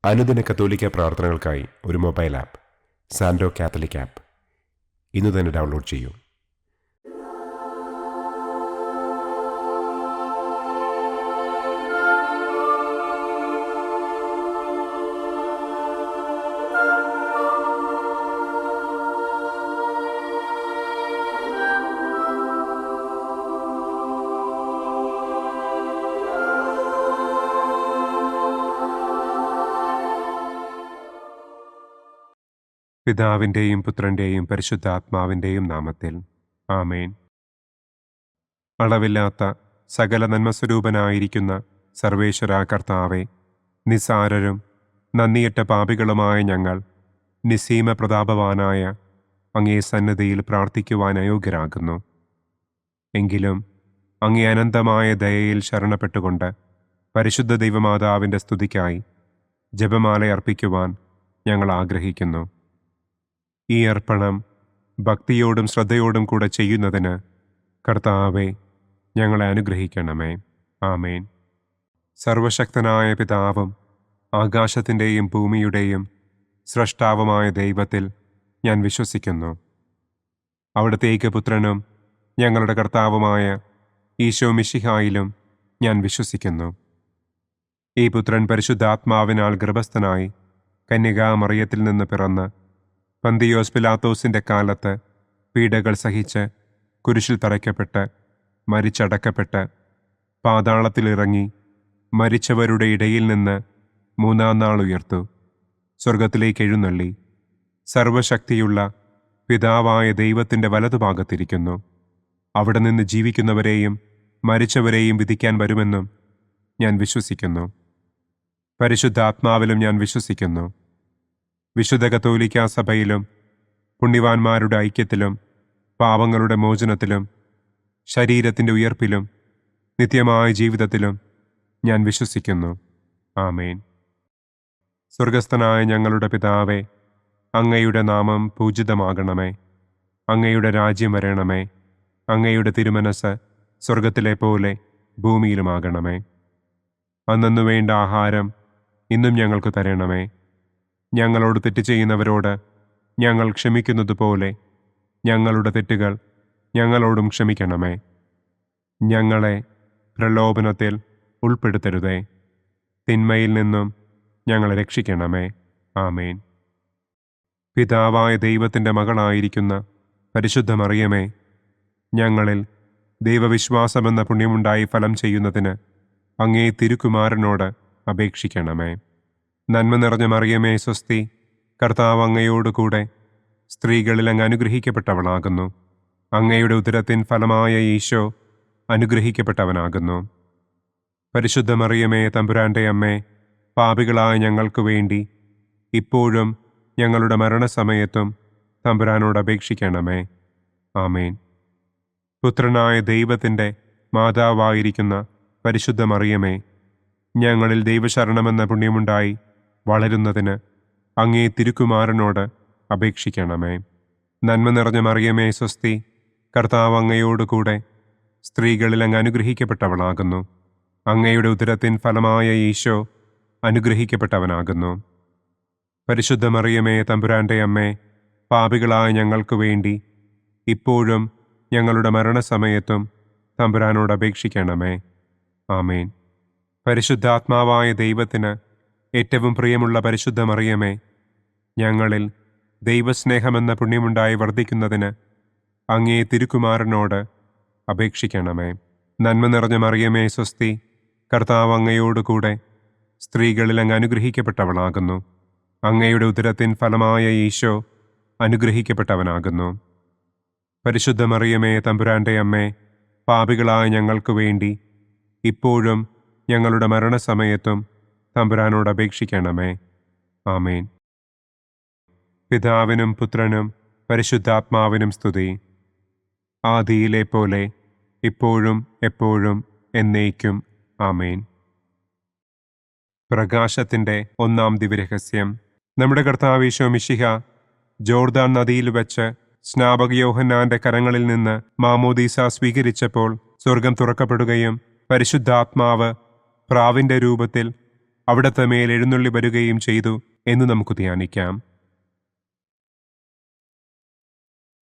അനുദിന കത്തോലിക്ക പ്രാർത്ഥനകൾക്കായി ഒരു മൊബൈൽ ആപ്പ് സാൻഡോ കാത്തലിക് ആപ്പ് ഇന്ന് തന്നെ ഡൗൺലോഡ് ചെയ്യൂ. പിതാവിൻ്റെയും പുത്രൻ്റെയും പരിശുദ്ധാത്മാവിൻ്റെയും നാമത്തിൽ ആമേൻ. അളവില്ലാത്ത സകല നന്മസ്വരൂപനായിരിക്കുന്ന സർവേശ്വര കർത്താവെ, നിസാരരും നന്ദിയറ്റ പാപികളുമായ ഞങ്ങൾ നിസ്സീമ പ്രതാപവാനായ അങ്ങേ സന്നിധിയിൽ പ്രാർത്ഥിക്കുവാൻ അയോഗ്യരാകുന്നു. എങ്കിലും അങ്ങേ അനന്തമായ ദയയിൽ ശരണപ്പെട്ടുകൊണ്ട് പരിശുദ്ധ ദൈവമാതാവിൻ്റെ സ്തുതിക്കായി ജപമാല അർപ്പിക്കുവാൻ ഞങ്ങൾ ആഗ്രഹിക്കുന്നു. ഈ അർപ്പണം ഭക്തിയോടും ശ്രദ്ധയോടും കൂടെ ചെയ്യുന്നതിന് കർത്താവെ ഞങ്ങളെ അനുഗ്രഹിക്കണമേ. ആമേൻ. സർവശക്തനായ പിതാവും ആകാശത്തിൻ്റെയും ഭൂമിയുടെയും സ്രഷ്ടാവുമായ ദൈവത്തിൽ ഞാൻ വിശ്വസിക്കുന്നു. അവിടുത്തെ ഏകപുത്രനും ഞങ്ങളുടെ കർത്താവുമായ ഈശോ മിശിഹായിലും ഞാൻ വിശ്വസിക്കുന്നു. ഈ പുത്രൻ പരിശുദ്ധാത്മാവിനാൽ ഗർഭസ്ഥനായി കന്യകാമറിയത്തിൽ നിന്ന് പിറന്ന് പന്തിയോസ് പിലാത്തോസിൻ്റെ കാലത്ത് പീഡകൾ സഹിച്ച് കുരിശിൽ തറയ്ക്കപ്പെട്ട് മരിച്ചടക്കപ്പെട്ട് പാതാളത്തിലിറങ്ങി മരിച്ചവരുടെ ഇടയിൽ നിന്ന് മൂന്നാം നാൾ ഉയർത്തു, സ്വർഗത്തിലേക്ക് എഴുന്നള്ളി, സർവശക്തിയുള്ള പിതാവായ ദൈവത്തിൻ്റെ വലതുഭാഗത്തിരിക്കുന്നു. അവിടെ നിന്ന് ജീവിക്കുന്നവരെയും മരിച്ചവരെയും വിധിക്കാൻ വരുമെന്നും ഞാൻ വിശ്വസിക്കുന്നു. പരിശുദ്ധാത്മാവിലും ഞാൻ വിശ്വസിക്കുന്നു. വിശുദ്ധ കത്തോലിക്കാ സഭയിലും പുണ്യവാന്മാരുടെ ഐക്യത്തിലും പാപങ്ങളുടെ മോചനത്തിലും ശരീരത്തിൻ്റെ ഉയർപ്പിലും നിത്യമായ ജീവിതത്തിലും ഞാൻ വിശ്വസിക്കുന്നു. ആമേൻ. സ്വർഗസ്ഥനായ ഞങ്ങളുടെ പിതാവേ, അങ്ങയുടെ നാമം പൂജിതമാകണമേ. അങ്ങയുടെ രാജ്യം വരണമേ. അങ്ങയുടെ തിരുമനസ് സ്വർഗത്തിലെ പോലെ ഭൂമിയിലുമാകണമേ. അന്നന്നു വേണ്ട ആഹാരം ഇന്നും ഞങ്ങൾക്ക് തരണമേ. ഞങ്ങളോട് തെറ്റ് ചെയ്യുന്നവരോട് ഞങ്ങൾ ക്ഷമിക്കുന്നത് പോലെ ഞങ്ങളുടെ തെറ്റുകൾ ഞങ്ങളോടും ക്ഷമിക്കണമേ. ഞങ്ങളെ പ്രലോഭനത്തിൽ ഉൾപ്പെടുത്തരുതേ, തിന്മയിൽ നിന്നും ഞങ്ങളെ രക്ഷിക്കണമേ. ആമേൻ. പിതാവായ ദൈവത്തിൻ്റെ മകളായിരിക്കുന്ന പരിശുദ്ധ മറിയമേ, ഞങ്ങളിൽ ദൈവവിശ്വാസമെന്ന പുണ്യമുണ്ടായി ഫലം ചെയ്യുന്നതിന് അങ്ങേ തിരുക്കുമാരനോട് അപേക്ഷിക്കണമേ. നന്മ നിറഞ്ഞ മറിയമേ സ്വസ്തി, കർത്താവ് അങ്ങയോടുകൂടെ സ്ത്രീകളിൽ അങ്ങ് അനുഗ്രഹിക്കപ്പെട്ടവളാകുന്നു. അങ്ങയുടെ ഉദരത്തിൻ ഫലമായ ഈശോ അനുഗ്രഹിക്കപ്പെട്ടവനാകുന്നു. പരിശുദ്ധ മറിയമേ തമ്പുരാൻ്റെ അമ്മേ, പാപികളായ ഞങ്ങൾക്ക് വേണ്ടി ഇപ്പോഴും ഞങ്ങളുടെ മരണസമയത്തും തമ്പുരാനോട് അപേക്ഷിക്കണമേ. ആമേൻ. പുത്രനായ ദൈവത്തിൻ്റെ മാതാവായിരിക്കുന്ന പരിശുദ്ധ മറിയമേ, ഞങ്ങളിൽ ദൈവശരണമെന്ന പുണ്യമുണ്ടായി വളരുന്നതിന് അങ്ങേ തിരുക്കുമാരനോട് അപേക്ഷിക്കണമേ. നന്മ നിറഞ്ഞ മറിയമേ സ്വസ്തി, കർത്താവ് അങ്ങയോടുകൂടെ സ്ത്രീകളിൽ അങ്ങ് അനുഗ്രഹിക്കപ്പെട്ടവളാകുന്നു. അങ്ങയുടെ ഉദരത്തിൻ ഫലമായ ഈശോ അനുഗ്രഹിക്കപ്പെട്ടവനാകുന്നു. പരിശുദ്ധ മറിയമേ തമ്പുരാൻ്റെ അമ്മേ, പാപികളായ ഞങ്ങൾക്ക് വേണ്ടി ഇപ്പോഴും ഞങ്ങളുടെ മരണസമയത്തും തമ്പുരാനോട് അപേക്ഷിക്കണമേ. ആമേൻ. പരിശുദ്ധാത്മാവായ ദൈവത്തിന് ഏറ്റവും പ്രിയമുള്ള പരിശുദ്ധ മറിയമേ, ഞങ്ങളിൽ ദൈവസ്നേഹമെന്ന പുണ്യമുണ്ടായി വർദ്ധിക്കുന്നതിന് അങ്ങേ തിരുക്കുമാരനോട് അപേക്ഷിക്കണമേ. നന്മ നിറഞ്ഞ മറിയമേ സ്വസ്തി, കർത്താവ് അങ്ങയോടുകൂടെ സ്ത്രീകളിൽ അങ്ങ് അനുഗ്രഹിക്കപ്പെട്ടവളാകുന്നു. അങ്ങയുടെ ഉദരത്തിൻ ഫലമായ ഈശോ അനുഗ്രഹിക്കപ്പെട്ടവനാകുന്നു. പരിശുദ്ധ മറിയമേ തമ്പുരാൻ്റെ അമ്മേ, പാപികളായ ഞങ്ങൾക്ക് വേണ്ടി ഇപ്പോഴും ഞങ്ങളുടെ മരണസമയത്തും തമ്പുരാനോട് അപേക്ഷിക്കണമേ. ആമേൻ. പിതാവിനും പുത്രനും പരിശുദ്ധാത്മാവിനും സ്തുതി. ആദിയിലെ പോലെ ഇപ്പോഴും എപ്പോഴും എന്നേക്കും. ആമേൻ. പ്രകാശത്തിൻ്റെ ഒന്നാം ദിവ്യരഹസ്യം. നമ്മുടെ കർത്താവ് ഈശോ മിശിഹ ജോർദാൻ നദിയിൽ വെച്ച് സ്നാപക യോഹന്നാന്റെ കരങ്ങളിൽ നിന്ന് മാമോദീസ സ്വീകരിച്ചപ്പോൾ സ്വർഗം തുറക്കപ്പെടുകയും പരിശുദ്ധാത്മാവ് പ്രാവിൻ്റെ രൂപത്തിൽ അവിടുത്തെ മേൽ എഴുന്നള്ളി വരികയും ചെയ്തു എന്ന് നമുക്ക് ധ്യാനിക്കാം.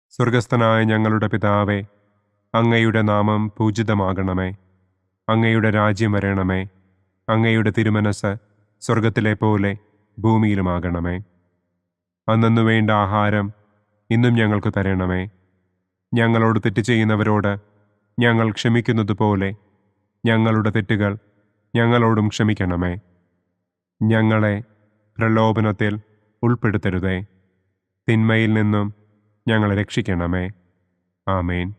സ്വർഗസ്ഥനായ ഞങ്ങളുടെ പിതാവേ, അങ്ങയുടെ നാമം പൂജിതമാകണമേ. അങ്ങയുടെ രാജ്യം വരണമേ. അങ്ങയുടെ തിരുമനസ് സ്വർഗത്തിലെ പോലെ ഭൂമിയിലുമാകണമേ. അന്നന്നു വേണ്ട ആഹാരം ഇന്നും ഞങ്ങൾക്ക് തരണമേ. ഞങ്ങളോട് തെറ്റ് ചെയ്യുന്നവരോട് ഞങ്ങൾ ക്ഷമിക്കുന്നത് പോലെ ഞങ്ങളുടെ തെറ്റുകൾ ഞങ്ങളോടും ക്ഷമിക്കണമേ. ഞങ്ങളെ പ്രലോഭനത്തിൽ ഉൾപ്പെടുത്തരുതേ. തിന്മയിൽ നിന്നും ഞങ്ങളെ രക്ഷിക്കണമേ. ആമേൻ.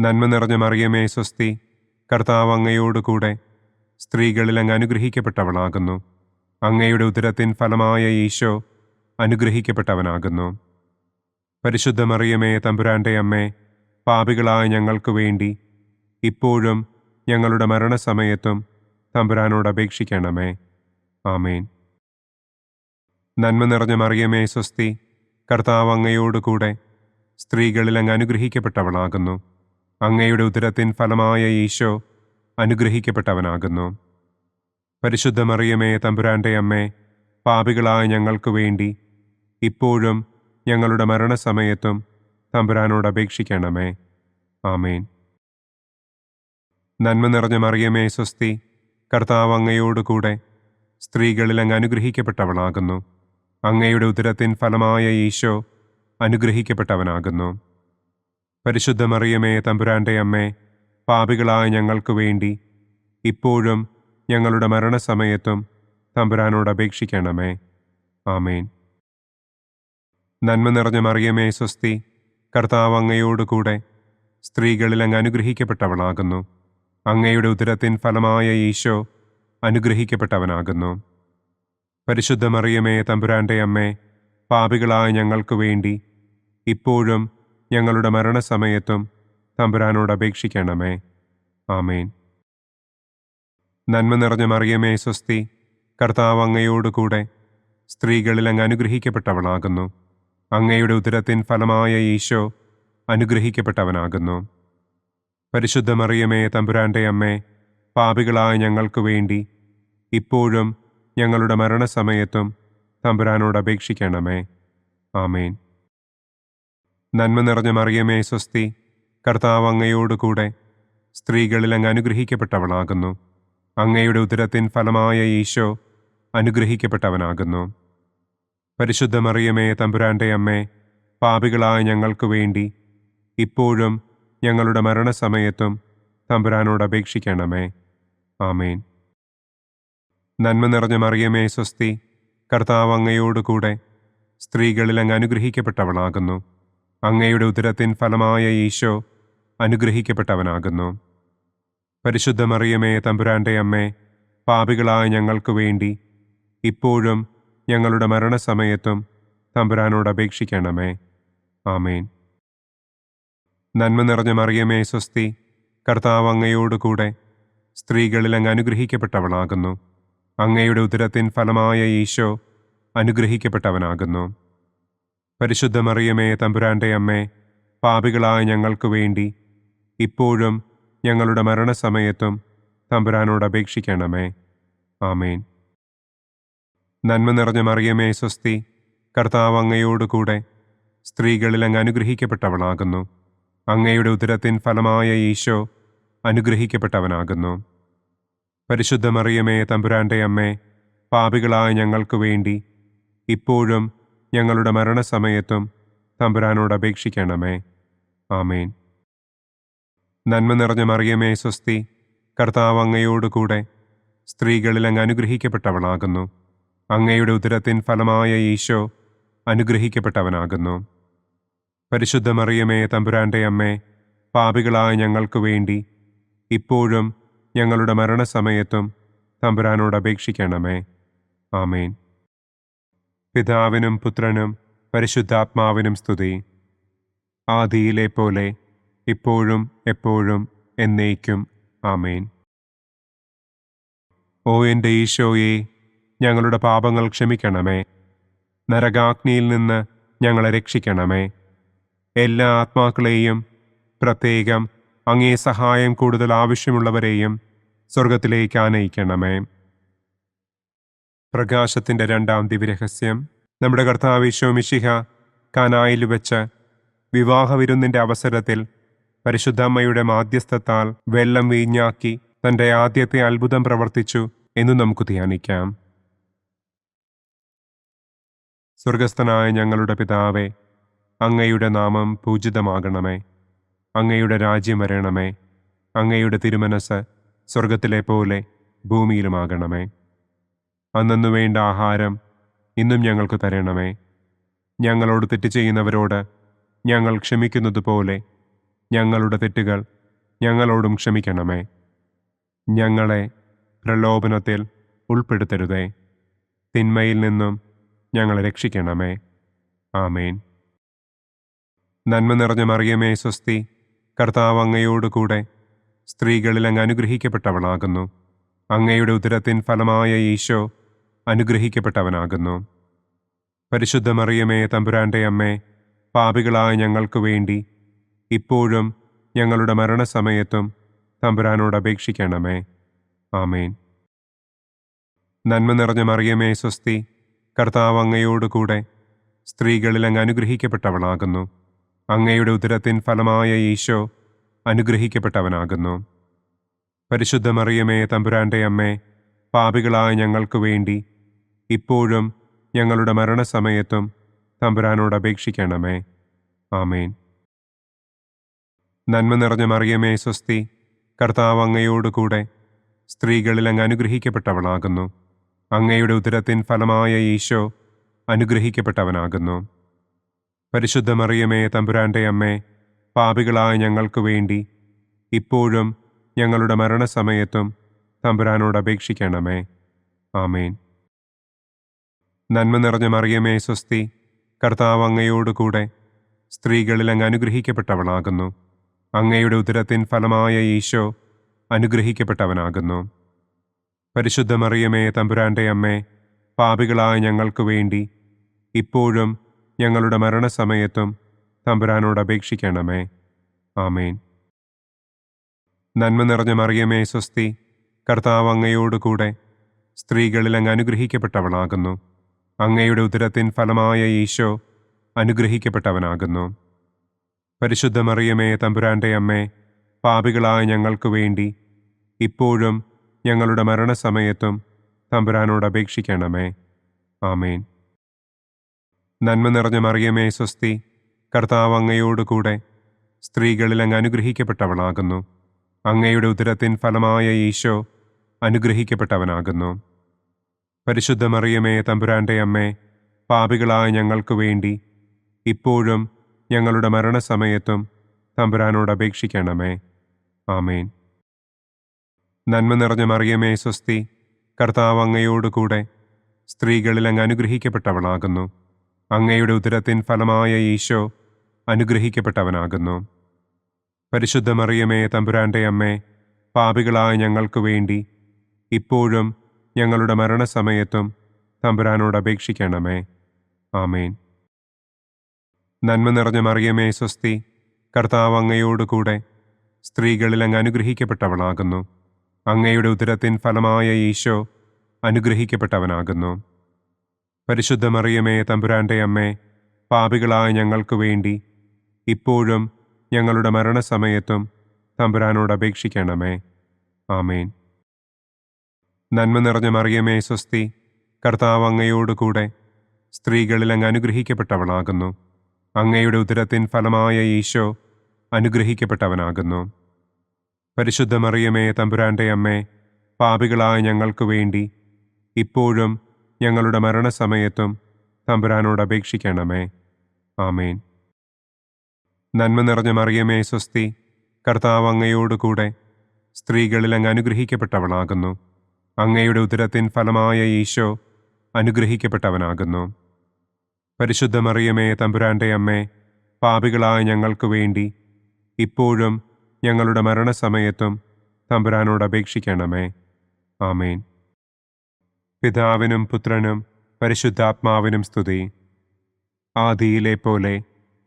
നന്മ നിറഞ്ഞ മറിയമേ സ്വസ്തി, കർത്താവ് അങ്ങയോടുകൂടെ സ്ത്രീകളിൽ അങ്ങ് അനുഗ്രഹിക്കപ്പെട്ടവളാകുന്നു. അങ്ങയുടെ ഉദരത്തിൻ ഫലമായ ഈശോ അനുഗ്രഹിക്കപ്പെട്ടവനാകുന്നു. പരിശുദ്ധ മറിയമേ തമ്പുരാന്റെ അമ്മേ, പാപികളായ ഞങ്ങൾക്ക് വേണ്ടി ഇപ്പോഴും ഞങ്ങളുടെ മരണസമയത്തും തമ്പുരാനോട് അപേക്ഷിക്കണമേ. ആമേൻ. നന്മ നിറഞ്ഞ മറിയമേ സ്വസ്തി, കർത്താവ് അങ്ങയോടുകൂടെ സ്ത്രീകളിൽ അങ്ങ് അനുഗ്രഹിക്കപ്പെട്ടവളാകുന്നു. അങ്ങയുടെ ഉദരത്തിൻ ഫലമായ ഈശോ അനുഗ്രഹിക്കപ്പെട്ടവനാകുന്നു. പരിശുദ്ധ മറിയമേ തമ്പുരാന്റെ അമ്മേ, പാപികളായ ഞങ്ങൾക്ക് വേണ്ടി ഇപ്പോഴും ഞങ്ങളുടെ മരണസമയത്തും തമ്പുരാനോട് അപേക്ഷിക്കണമേ. ആമേൻ. നന്മ നിറഞ്ഞ മറിയമേ സ്വസ്തി, കർത്താവ് അങ്ങയോടുകൂടെ സ്ത്രീകളിൽ അങ്ങ് അനുഗ്രഹിക്കപ്പെട്ടവളാകുന്നു. അങ്ങയുടെ ഉദരത്തിൻ ഫലമായ ഈശോ അനുഗ്രഹിക്കപ്പെട്ടവനാകുന്നു. പരിശുദ്ധ മറിയമേ തമ്പുരാന്റെ അമ്മേ, പാപികളായ ഞങ്ങൾക്ക് വേണ്ടി ഇപ്പോഴും ഞങ്ങളുടെ മരണസമയത്തും തമ്പുരാനോട് അപേക്ഷിക്കണമേ. ആമേൻ. നന്മ നിറഞ്ഞ മറിയമേ സ്വസ്തി, കർത്താവ് അങ്ങയോടുകൂടെ സ്ത്രീകളിൽ അങ്ങ് അനുഗ്രഹിക്കപ്പെട്ടവളാകുന്നു. അങ്ങയുടെ ഉദരത്തിൻ ഫലമായ ഈശോ അനുഗ്രഹിക്കപ്പെട്ടവനാകുന്നു. പരിശുദ്ധ മറിയമേ തമ്പുരാന്റെ അമ്മേ, പാപികളായ ഞങ്ങൾക്ക് വേണ്ടി ഇപ്പോഴും ഞങ്ങളുടെ മരണസമയത്തും തമ്പുരാനോട് അപേക്ഷിക്കണമേ. ആമേൻ. നന്മ നിറഞ്ഞ മറിയമേ സ്വസ്തി, കർത്താവ് അങ്ങയോടുകൂടെ സ്ത്രീകളിൽ അങ്ങ് അനുഗ്രഹിക്കപ്പെട്ടവളാകുന്നു. അങ്ങയുടെ ഉദരത്തിൻ ഫലമായ ഈശോ അനുഗ്രഹിക്കപ്പെട്ടവനാകുന്നു. പരിശുദ്ധ മറിയമേ തമ്പുരാന്റെ അമ്മേ, പാപികളായ ഞങ്ങൾക്ക് വേണ്ടി ഇപ്പോഴും ഞങ്ങളുടെ മരണസമയത്തും തമ്പുരാനോട് അപേക്ഷിക്കണമേ. ആമേൻ. നന്മ നിറഞ്ഞ മറിയമേ സ്വസ്തി, കർത്താവ് അങ്ങയോടുകൂടെ സ്ത്രീകളിൽ അങ്ങ് അനുഗ്രഹിക്കപ്പെട്ടവളാകുന്നു. അങ്ങയുടെ ഉദരത്തിൻ ഫലമായ ഈശോ അനുഗ്രഹിക്കപ്പെട്ടവനാകുന്നു. പരിശുദ്ധ മറിയമേ തമ്പുരാന്റെ അമ്മേ, പാപികളായ ഞങ്ങൾക്ക് വേണ്ടി ഇപ്പോഴും ഞങ്ങളുടെ മരണസമയത്തും തമ്പുരാനോട് അപേക്ഷിക്കണമേ. ആമേൻ. നന്മ നിറഞ്ഞ മറിയമേ സ്വസ്തി, കർത്താവ് അങ്ങയോടുകൂടെ സ്ത്രീകളിൽ അങ്ങ് അനുഗ്രഹിക്കപ്പെട്ടവളാകുന്നു. അങ്ങയുടെ ഉദരത്തിൻ ഫലമായ ഈശോ അനുഗ്രഹിക്കപ്പെട്ടവനാകുന്നു. പരിശുദ്ധ മറിയമേ തമ്പുരാന്റെ അമ്മേ, പാപികളായ ഞങ്ങൾക്ക് വേണ്ടി ഇപ്പോഴും ഞങ്ങളുടെ മരണസമയത്തും തമ്പുരാനോട് അപേക്ഷിക്കണമേ. ആമേൻ. നന്മ നിറഞ്ഞ മറിയമേ സ്വസ്തി, കർത്താവ് അങ്ങയോടുകൂടെ സ്ത്രീകളിൽ അങ്ങ് അനുഗ്രഹിക്കപ്പെട്ടവളാകുന്നു. അങ്ങയുടെ ഉദരത്തിൻ ഫലമായ ഈശോ അനുഗ്രഹിക്കപ്പെട്ടവനാകുന്നു. പരിശുദ്ധ മറിയമേ തമ്പുരാന്റെ അമ്മേ, പാപികളായ ഞങ്ങൾക്ക് വേണ്ടി ഇപ്പോഴും ഞങ്ങളുടെ മരണസമയത്തും തമ്പുരാനോട് അപേക്ഷിക്കണമേ. ആമേൻ. നന്മ നിറഞ്ഞ മറിയമേ സ്വസ്തി, കർത്താവ് അങ്ങയോടുകൂടെ സ്ത്രീകളിൽ അങ്ങ് അനുഗ്രഹിക്കപ്പെട്ടവളാകുന്നു. അങ്ങയുടെ ഉദരത്തിൻ ഫലമായ ഈശോ അനുഗ്രഹിക്കപ്പെട്ടവനാകുന്നു. പരിശുദ്ധ മറിയമേ തമ്പുരാന്റെ അമ്മേ, പാപികളായ ഞങ്ങൾക്ക് വേണ്ടി ഇപ്പോഴും ഞങ്ങളുടെ മരണസമയത്തും തമ്പുരാനോട് അപേക്ഷിക്കണമേ. ആമേൻ. നന്മ നിറഞ്ഞ മറിയമേ സ്വസ്തി, കർത്താവ് അങ്ങയോടുകൂടെ സ്ത്രീകളിൽ അങ്ങ് അനുഗ്രഹിക്കപ്പെട്ടവളാകുന്നു. അങ്ങയുടെ ഉദരത്തിൻ ഫലമായ ഈശോ അനുഗ്രഹിക്കപ്പെട്ടവനാകുന്നു. പരിശുദ്ധ മറിയമേ തമ്പുരാന്റെ അമ്മേ, പാപികളായ ഞങ്ങൾക്ക് വേണ്ടി ഇപ്പോഴും ഞങ്ങളുടെ മരണസമയത്തും തമ്പുരാനോട് അപേക്ഷിക്കണമേ. ആമേൻ. പിതാവിനും പുത്രനും പരിശുദ്ധാത്മാവിനും സ്തുതി. ആദിയിലെ പോലെ ഇപ്പോഴും എപ്പോഴും എന്നേക്കും. ആമേൻ. ഓ എൻ്റെ ഈശോയെ, ഞങ്ങളുടെ പാപങ്ങൾ ക്ഷമിക്കണമേ. നരകാഗ്നിയിൽ നിന്ന് ഞങ്ങളെ രക്ഷിക്കണമേ. എല്ലാ ആത്മാക്കളെയും, പ്രത്യേകം അങ്ങേ സഹായം കൂടുതൽ ആവശ്യമുള്ളവരെയും സ്വർഗത്തിലേക്ക് ആനയിക്കണമേ. പ്രകാശത്തിൻ്റെ രണ്ടാം ദിവ്യരഹസ്യം. നമ്മുടെ കർത്താവ് ഈശോ മിശിഹ കാനായിൽ വെച്ച് വിവാഹവിരുന്നിൻ്റെ അവസരത്തിൽ പരിശുദ്ധമ്മയുടെ മാധ്യസ്ഥത്താൽ വെള്ളം വീഞ്ഞാക്കി തൻ്റെ ആദ്യത്തെ അത്ഭുതം പ്രവർത്തിച്ചു എന്ന് നമുക്ക് ധ്യാനിക്കാം. സ്വർഗസ്ഥനായ ഞങ്ങളുടെ പിതാവേ, അങ്ങയുടെ നാമം പൂജിതമാകണമേ. അങ്ങയുടെ രാജ്യം വരണമേ. അങ്ങയുടെ തിരുമനസ് സ്വർഗത്തിലെ പോലെ ഭൂമിയിലുമാകണമേ. അന്നു വേണ്ട ആഹാരം ഇന്നും ഞങ്ങൾക്ക് തരണമേ. ഞങ്ങളോട് തെറ്റ് ചെയ്യുന്നവരോട് ഞങ്ങൾ ക്ഷമിക്കുന്നത് പോലെ ഞങ്ങളുടെ തെറ്റുകൾ ഞങ്ങളോടും ക്ഷമിക്കണമേ. ഞങ്ങളെ പ്രലോഭനത്തിൽ ഉൾപ്പെടുത്തരുതേ. തിന്മയിൽ നിന്നും ഞങ്ങളെ രക്ഷിക്കണമേ. ആമേൻ. നന്മ നിറഞ്ഞ മറിയമേ സ്വസ്തി, കർത്താവ് അങ്ങയോട് കൂടെ സ്ത്രീകളിൽ അങ്ങ് അനുഗ്രഹിക്കപ്പെട്ടവളാകുന്നു. അങ്ങയുടെ ഉദരത്തിൻ ഫലമായ ഈശോ അനുഗ്രഹിക്കപ്പെട്ടവനാകുന്നു. പരിശുദ്ധ മറിയമേ തമ്പുരാൻ്റെ അമ്മേ, പാപികളായ ഞങ്ങൾക്ക് വേണ്ടി ഇപ്പോഴും ഞങ്ങളുടെ മരണസമയത്തും തമ്പുരാനോട് അപേക്ഷിക്കണമേ. ആമേൻ. നന്മ നിറഞ്ഞ മറിയമേ സ്വസ്തി, കർത്താവ് അങ്ങയോട് കൂടെ സ്ത്രീകളിൽ അങ്ങ് അനുഗ്രഹിക്കപ്പെട്ടവളാകുന്നു. അങ്ങയുടെ ഉദരത്തിൻ ഫലമായ ഈശോ അനുഗ്രഹിക്കപ്പെട്ടവനാകുന്നു. പരിശുദ്ധ മറിയമേ തമ്പുരാൻ്റെ അമ്മേ, പാപികളായ ഞങ്ങൾക്ക് വേണ്ടി ഇപ്പോഴും ഞങ്ങളുടെ മരണസമയത്തും തമ്പുരാനോട് അപേക്ഷിക്കണമേ. ആമേൻ. നന്മ നിറഞ്ഞ മറിയമേ സ്വസ്തി, കർത്താവ് അങ്ങയോട് കൂടെ സ്ത്രീകളിൽ അങ്ങ് അനുഗ്രഹിക്കപ്പെട്ടവളാകുന്നു. അങ്ങയുടെ ഉദരത്തിൻ ഫലമായ ഈശോ അനുഗ്രഹിക്കപ്പെട്ടവനാകുന്നു. പരിശുദ്ധ മറിയമേ തമ്പുരാൻ്റെ അമ്മേ, പാപികളായ ഞങ്ങൾക്ക് വേണ്ടി ഇപ്പോഴും ഞങ്ങളുടെ മരണസമയത്തും തമ്പുരാനോട് അപേക്ഷിക്കണമേ. ആമേൻ. നന്മ നിറഞ്ഞ മറിയമേ സ്വസ്തി, കർത്താവ് അങ്ങയോട് കൂടെ സ്ത്രീകളിൽ അങ്ങ് അനുഗ്രഹിക്കപ്പെട്ടവളാകുന്നു. അങ്ങയുടെ ഉദരത്തിൻ ഫലമായ ഈശോ അനുഗ്രഹിക്കപ്പെട്ടവനാകുന്നു. പരിശുദ്ധ മറിയമേ തമ്പുരാൻ്റെ അമ്മേ, പാപികളായ ഞങ്ങൾക്ക് വേണ്ടി ഇപ്പോഴും ഞങ്ങളുടെ മരണസമയത്തും തമ്പുരാനോട് അപേക്ഷിക്കണമേ. ആമേൻ. നന്മ നിറഞ്ഞ മറിയമേ സ്വസ്തി, കർത്താവ് അങ്ങയോട് കൂടെ സ്ത്രീകളിൽ അങ്ങ് അനുഗ്രഹിക്കപ്പെട്ടവളാകുന്നു. അങ്ങയുടെ ഉദരത്തിൻ ഫലമായ ഈശോ അനുഗ്രഹിക്കപ്പെട്ടവനാകുന്നു. പരിശുദ്ധ മറിയമേ തമ്പുരാൻ്റെ അമ്മേ, പാപികളായ ഞങ്ങൾക്ക് വേണ്ടി ഇപ്പോഴും ഞങ്ങളുടെ മരണസമയത്തും തമ്പുരാനോട് അപേക്ഷിക്കണമേ. ആമേൻ. നന്മ നിറഞ്ഞ മറിയമേ സ്വസ്തി, കർത്താവ് അങ്ങയോട് കൂടെ സ്ത്രീകളിൽ അങ്ങ് അനുഗ്രഹിക്കപ്പെട്ടവളാകുന്നു. അങ്ങയുടെ ഉദരത്തിൻ ഫലമായ ഈശോ അനുഗ്രഹിക്കപ്പെട്ടവനാകുന്നു. പരിശുദ്ധ മറിയമേ തമ്പുരാൻ്റെ അമ്മേ, പാപികളായ ഞങ്ങൾക്ക് വേണ്ടി ഇപ്പോഴും ഞങ്ങളുടെ മരണസമയത്തും തമ്പുരാനോട് അപേക്ഷിക്കണമേ. ആമേൻ. നന്മ നിറഞ്ഞ മറിയമേ സ്വസ്തി, കർത്താവ് അങ്ങയോട് കൂടെ സ്ത്രീകളിൽ അങ്ങ് അനുഗ്രഹിക്കപ്പെട്ടവളാകുന്നു. അങ്ങയുടെ ഉദരത്തിൻ ഫലമായ ഈശോ അനുഗ്രഹിക്കപ്പെട്ടവനാകുന്നു. പരിശുദ്ധ മറിയമേ തമ്പുരാൻ്റെ അമ്മേ, പാപികളായ ഞങ്ങൾക്ക് വേണ്ടി ഇപ്പോഴും ഞങ്ങളുടെ മരണസമയത്തും തമ്പുരാനോട് അപേക്ഷിക്കണമേ. ആമേൻ. നന്മ നിറഞ്ഞ മറിയമേ സ്വസ്തി, കർത്താവ് അങ്ങയോട് കൂടെ സ്ത്രീകളിൽ അങ്ങ് അനുഗ്രഹിക്കപ്പെട്ടവളാകുന്നു. അങ്ങയുടെ ഉദരത്തിൻ ഫലമായ ഈശോ അനുഗ്രഹിക്കപ്പെട്ടവനാകുന്നു. പരിശുദ്ധ മറിയമേ തമ്പുരാൻ്റെ അമ്മേ, പാപികളായ ഞങ്ങൾക്ക് വേണ്ടി ഇപ്പോഴും ഞങ്ങളുടെ മരണസമയത്തും തമ്പുരാനോട് അപേക്ഷിക്കണമേ. ആമേൻ. നന്മ നിറഞ്ഞ മറിയമേ സ്വസ്തി, കർത്താവ് അങ്ങയോട് കൂടെ സ്ത്രീകളിൽ അങ്ങ് അനുഗ്രഹിക്കപ്പെട്ടവളാകുന്നു. അങ്ങയുടെ ഉദരത്തിൻ ഫലമായ ഈശോ അനുഗ്രഹിക്കപ്പെട്ടവനാകുന്നു. പരിശുദ്ധ മറിയമേ തമ്പുരാൻ്റെ അമ്മേ, പാപികളായ ഞങ്ങൾക്ക് വേണ്ടി ഇപ്പോഴും ഞങ്ങളുടെ മരണസമയത്തും തമ്പുരാനോട് അപേക്ഷിക്കണമേ. ആമേൻ. നന്മ നിറഞ്ഞ മറിയമേ സ്വസ്തി, കർത്താവ് അങ്ങയോട് കൂടെ സ്ത്രീകളിൽ അങ്ങ് അനുഗ്രഹിക്കപ്പെട്ടവളാകുന്നു. അങ്ങയുടെ ഉദരത്തിൻ ഫലമായ ഈശോ അനുഗ്രഹിക്കപ്പെട്ടവനാകുന്നു. പരിശുദ്ധ മറിയമേ തമ്പുരാൻ്റെ അമ്മേ, പാപികളായ ഞങ്ങൾക്ക് വേണ്ടി ഇപ്പോഴും ഞങ്ങളുടെ മരണസമയത്തും തമ്പുരാനോട് അപേക്ഷിക്കണമേ. ആമേൻ. പിതാവിനും പുത്രനും പരിശുദ്ധാത്മാവിനും സ്തുതി. ആദിയിലെ പോലെ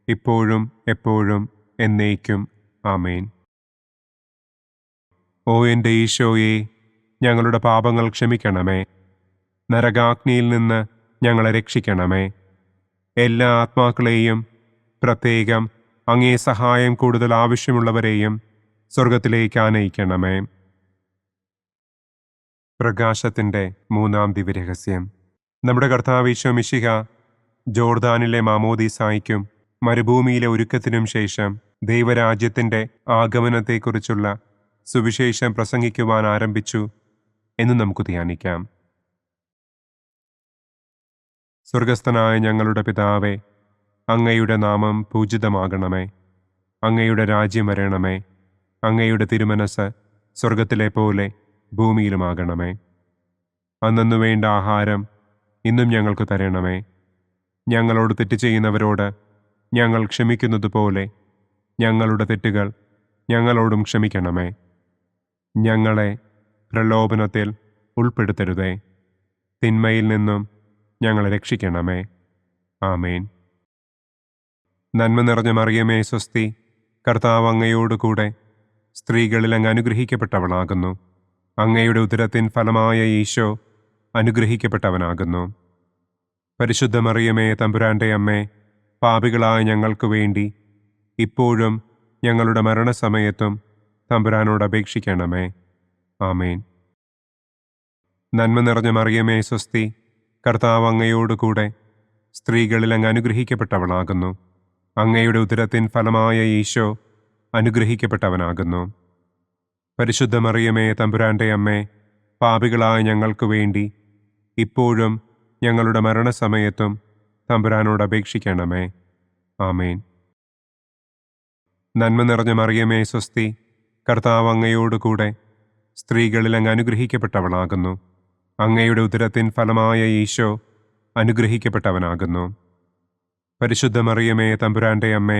ഇപ്പോഴും എപ്പോഴും എന്നേക്കും. ആമേൻ. ഓ എൻ്റെ ഈശോയെ, ഞങ്ങളുടെ പാപങ്ങൾ ക്ഷമിക്കണമേ. നരകാഗ്നിയിൽ നിന്ന് ഞങ്ങളെ രക്ഷിക്കണമേ. എല്ലാ ആത്മാക്കളെയും, പ്രത്യേകം അങ്ങേ സഹായം കൂടുതൽ ആവശ്യമുള്ളവരെയും സ്വർഗത്തിലേക്ക് ആനയിക്കണമേ. പ്രകാശത്തിൻ്റെ മൂന്നാം ദിവ്യരഹസ്യം. നമ്മുടെ കർത്താവ് ഈശോ മിശിഹ ജോർദാനിലെ മാമോദീസായ്ക്കും മരുഭൂമിയിലെ ഒരുക്കത്തിനും ശേഷം ദൈവരാജ്യത്തിൻ്റെ ആഗമനത്തെക്കുറിച്ചുള്ള സുവിശേഷം പ്രസംഗിക്കുവാൻ ആരംഭിച്ചു എന്ന് നമുക്ക് ധ്യാനിക്കാം. സ്വർഗസ്ഥനായ ഞങ്ങളുടെ പിതാവേ, അങ്ങയുടെ നാമം പൂജിതമാകണമേ. അങ്ങയുടെ രാജ്യം വരണമേ. അങ്ങയുടെ തിരുമനസ് സ്വർഗത്തിലെ പോലെ ഭൂമിയിലുമാകണമേ. അന്നന്നു വേണ്ട ആഹാരം ഇന്നും ഞങ്ങൾക്ക് തരണമേ. ഞങ്ങളോട് തെറ്റ് ചെയ്യുന്നവരോട് ഞങ്ങൾ ക്ഷമിക്കുന്നതുപോലെ ഞങ്ങളുടെ തെറ്റുകൾ ഞങ്ങളോടും ക്ഷമിക്കണമേ. ഞങ്ങളെ പ്രലോഭനത്തിൽ ഉൾപ്പെടുത്തരുതേ. തിന്മയിൽ നിന്നും ഞങ്ങളെ രക്ഷിക്കണമേ. ആമേൻ. നന്മ നിറഞ്ഞ മറിയമേ സ്വസ്തി, കർത്താവ് അങ്ങയോടുകൂടെ സ്ത്രീകളിൽ അങ്ങ് അനുഗ്രഹിക്കപ്പെട്ടവളാകുന്നു. അങ്ങയുടെ ഉദരത്തിൻ ഫലമായ ഈശോ അനുഗ്രഹിക്കപ്പെട്ടവനാകുന്നു. പരിശുദ്ധ മറിയമേ തമ്പുരാൻ്റെ അമ്മേ, പാപികളായ ഞങ്ങൾക്ക് വേണ്ടി ഇപ്പോഴും ഞങ്ങളുടെ മരണസമയത്തും തമ്പുരാനോട് അപേക്ഷിക്കണമേ. ആമേൻ. നന്മ നിറഞ്ഞ മറിയമേ സ്വസ്തി, കർത്താവ് അങ്ങയോടുകൂടെ സ്ത്രീകളിൽ അങ്ങ് അനുഗ്രഹിക്കപ്പെട്ടവളാകുന്നു. അങ്ങയുടെ ഉദരത്തിൻ ഫലമായ ഈശോ അനുഗ്രഹിക്കപ്പെട്ടവനാകുന്നു. പരിശുദ്ധ മറിയമേ തമ്പുരാൻ്റെ അമ്മേ, പാപികളായ ഞങ്ങൾക്ക് വേണ്ടി ഇപ്പോഴും ഞങ്ങളുടെ മരണസമയത്തും തമ്പുരാനോട് അപേക്ഷിക്കണമേ. ആമേൻ. നന്മ നിറഞ്ഞ മറിയമേ സ്വസ്തി, കർത്താവ് അങ്ങയോടുകൂടെ സ്ത്രീകളിൽ അങ്ങ് അനുഗ്രഹിക്കപ്പെട്ടവളാകുന്നു. അങ്ങയുടെ ഉദരത്തിൻ ഫലമായ ഈശോ അനുഗ്രഹിക്കപ്പെട്ടവനാകുന്നു. പരിശുദ്ധ മറിയമേ തമ്പുരാൻ്റെ അമ്മേ,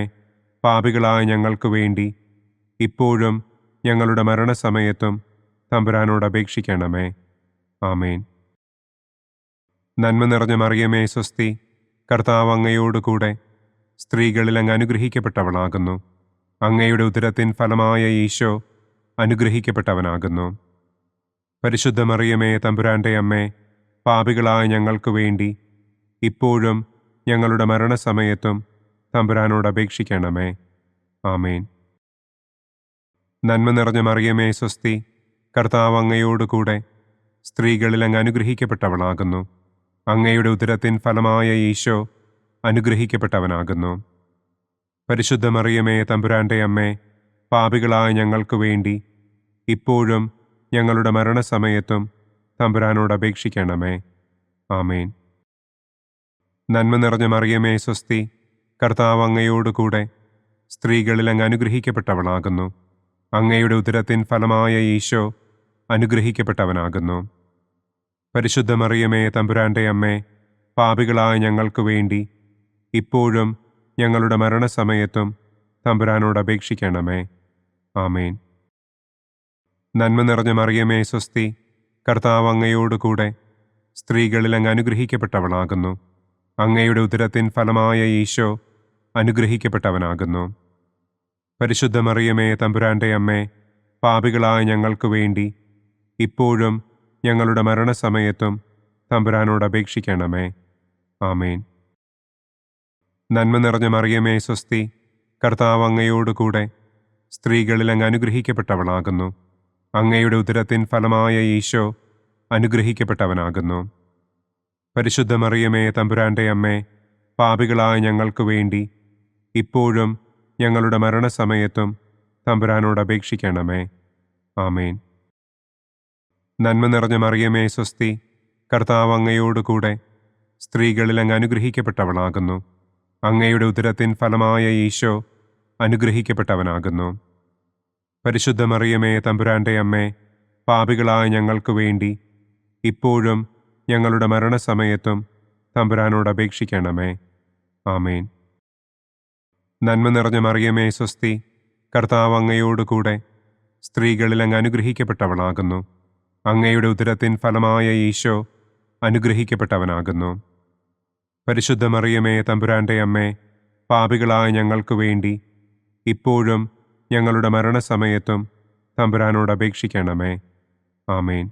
പാപികളായ ഞങ്ങൾക്ക് വേണ്ടി ഇപ്പോഴും ഞങ്ങളുടെ മരണസമയത്തും തമ്പുരാനോട് അപേക്ഷിക്കണമേ. ആമേൻ. നന്മ നിറഞ്ഞ മറിയമേ സ്വസ്തി, കർത്താവ് അങ്ങയോടുകൂടെ സ്ത്രീകളിൽ അങ്ങ് അനുഗ്രഹിക്കപ്പെട്ടവളാകുന്നു. അങ്ങയുടെ ഉദരത്തിൻ ഫലമായ ഈശോ അനുഗ്രഹിക്കപ്പെട്ടവനാകുന്നു. പരിശുദ്ധ മറിയമേ തമ്പുരാൻ്റെ അമ്മേ, പാപികളായ ഞങ്ങൾക്ക് വേണ്ടി ഇപ്പോഴും ഞങ്ങളുടെ മരണസമയത്തും തമ്പുരാനോട് അപേക്ഷിക്കണമേ. ആമേൻ. നന്മ നിറഞ്ഞ മറിയമേ സ്വസ്തി, കർത്താവ് അങ്ങയോടുകൂടെ സ്ത്രീകളിൽ അങ്ങ് അനുഗ്രഹിക്കപ്പെട്ടവളാകുന്നു. അങ്ങയുടെ ഉദരത്തിൻ ഫലമായ ഈശോ അനുഗ്രഹിക്കപ്പെട്ടവനാകുന്നു. പരിശുദ്ധ മറിയമേ തമ്പുരാൻ്റെ അമ്മേ, പാപികളായ ഞങ്ങൾക്ക് വേണ്ടി ഇപ്പോഴും ഞങ്ങളുടെ മരണസമയത്തും തമ്പുരാനോട് അപേക്ഷിക്കണമേ. ആമേൻ. നന്മ നിറഞ്ഞ മറിയമേ സ്വസ്തി, കർത്താവ് അങ്ങയോടുകൂടെ സ്ത്രീകളിൽ അങ്ങ് അനുഗ്രഹിക്കപ്പെട്ടവളാകുന്നു. അങ്ങയുടെ ഉദരത്തിൻ ഫലമായ ഈശോ അനുഗ്രഹിക്കപ്പെട്ടവനാകുന്നു. പരിശുദ്ധ മറിയമേ തമ്പുരാൻ്റെ അമ്മേ, പാപികളായ ഞങ്ങൾക്ക് വേണ്ടി ഇപ്പോഴും ഞങ്ങളുടെ മരണസമയത്തും തമ്പുരാനോട് അപേക്ഷിക്കണമേ. ആമേൻ. നന്മ നിറഞ്ഞ മറിയമേ സ്വസ്തി, കർത്താവ് അങ്ങയോടുകൂടെ സ്ത്രീകളിൽ അങ്ങ് അനുഗ്രഹിക്കപ്പെട്ടവളാകുന്നു. അങ്ങയുടെ ഉദരത്തിൻ ഫലമായ ഈശോ അനുഗ്രഹിക്കപ്പെട്ടവനാകുന്നു. പരിശുദ്ധ മറിയമേ തമ്പുരാൻ്റെ അമ്മേ, പാപികളായ ഞങ്ങൾക്ക് വേണ്ടി ഇപ്പോഴും ഞങ്ങളുടെ മരണസമയത്തും തമ്പുരാനോട് അപേക്ഷിക്കണമേ. ആമേൻ. നന്മ നിറഞ്ഞ മറിയമേ സ്വസ്തി, കർത്താവ് അങ്ങയോടുകൂടെ സ്ത്രീകളിൽ അങ്ങ് അനുഗ്രഹിക്കപ്പെട്ടവളാകുന്നു. അങ്ങയുടെ ഉദരത്തിൻ ഫലമായ ഈശോ അനുഗ്രഹിക്കപ്പെട്ടവനാകുന്നു. പരിശുദ്ധ മറിയമേ തമ്പുരാൻ്റെ അമ്മേ, പാപികളായ ഞങ്ങൾക്ക് വേണ്ടി ഇപ്പോഴും ഞങ്ങളുടെ മരണസമയത്തും തമ്പുരാനോട് അപേക്ഷിക്കണമേ. ആമേൻ. നന്മ നിറഞ്ഞ മറിയമേ സ്വസ്തി, കർത്താവ് അങ്ങയോടുകൂടെ സ്ത്രീകളിൽ അങ്ങ് അനുഗ്രഹിക്കപ്പെട്ടവളാകുന്നു. അങ്ങയുടെ ഉദരത്തിൻ ഫലമായ ഈശോ അനുഗ്രഹിക്കപ്പെട്ടവനാകുന്നു. പരിശുദ്ധ മറിയമേ തമ്പുരാൻ്റെ അമ്മേ, പാപികളായ ഞങ്ങൾക്ക് വേണ്ടി ഇപ്പോഴും ഞങ്ങളുടെ മരണസമയത്തും തമ്പുരാനോട് അപേക്ഷിക്കണമേ. ആമേൻ. നന്മ നിറഞ്ഞ മറിയമേ സ്വസ്തി, കർത്താവ് അങ്ങയോടുകൂടെ സ്ത്രീകളിൽ അങ്ങ് അനുഗ്രഹിക്കപ്പെട്ടവളാകുന്നു. അങ്ങയുടെ ഉദരത്തിൻ ഫലമായ ഈശോ അനുഗ്രഹിക്കപ്പെട്ടവനാകുന്നു. പരിശുദ്ധ മറിയമേ തമ്പുരാൻ്റെ അമ്മേ, പാപികളായ ഞങ്ങൾക്ക് വേണ്ടി ഇപ്പോഴും ഞങ്ങളുടെ മരണസമയത്തും തമ്പുരാനോട് അപേക്ഷിക്കണമേ. ആമേൻ.